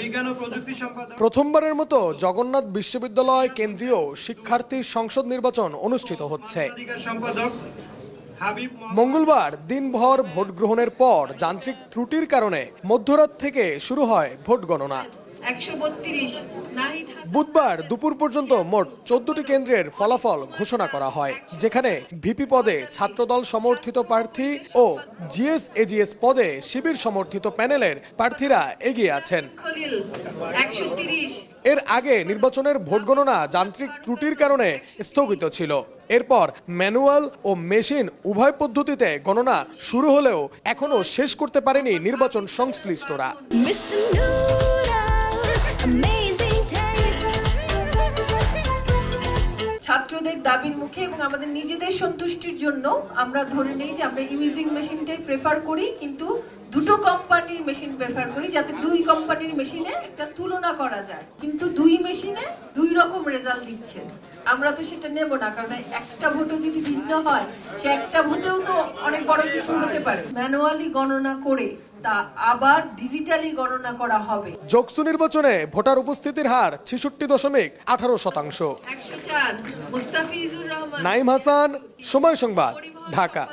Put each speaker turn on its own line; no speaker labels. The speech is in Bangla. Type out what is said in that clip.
বিজ্ঞান ও প্রযুক্তি সম্পাদক।
প্রথমবারের মতো জগন্নাথ বিশ্ববিদ্যালয় কেন্দ্রীয় শিক্ষার্থী সংসদ নির্বাচন অনুষ্ঠিত হচ্ছে।
সম্পাদক
মঙ্গলবার দিনভর ভোট গ্রহণের পর যান্ত্রিক ত্রুটির কারণে মধ্যরাত থেকে শুরু হয় ভোট গণনা।
132
বুধবার দুপুর পর্যন্ত মোট 14টি কেন্দ্রের ফলাফল ঘোষণা করা হয়, যেখানে ভিপি পদে ছাত্রদল সমর্থিত প্রার্থী ও জিএস এজিএস পদে শিবির সমর্থিত প্যানেলের প্রার্থীরা এগিয়ে আছেন।
130
এর আগে নির্বাচনের ভোট গণনা যান্ত্রিক ত্রুটির কারণে স্থগিত ছিল। এরপর ম্যানুয়াল ও মেশিন উভয় পদ্ধতিতে গণনা শুরু হলেও এখনো শেষ করতে পারেনি নির্বাচন সংশ্লিষ্টরা।
ছাত্রদের দাবির মুখে এবং আমাদের নিজেদের সন্তুষ্টির জন্য আমরা ধরে নেই যে আমরা ইমেজিং মেশিনটাই প্রেফার করি, কিন্তু দুটো কোম্পানির মেশিন প্রেফার করি যাতে দুই কোম্পানির মেশিনে একটা তুলনা করা যায়, কিন্তু দুই মেশিনে দুই রকম রেজাল্ট দিচ্ছে। আমরা তো সেটা নেব না, কারণ একটা ভোটও যদি ভিন্ন হয় সে একটা ভোটেও তো অনেক বড় কিছু হতে পারে। ম্যানুয়ালি গণনা করে তা আবার ডিজিটালি গণনা করা হবে।
যোগসু নির্বাচনে ভোটার উপস্থিতির হার 66.18%।
104 মুস্তাফিজুর রহমান,
নাইম হাসান, সময় সংবাদ, ঢাকা।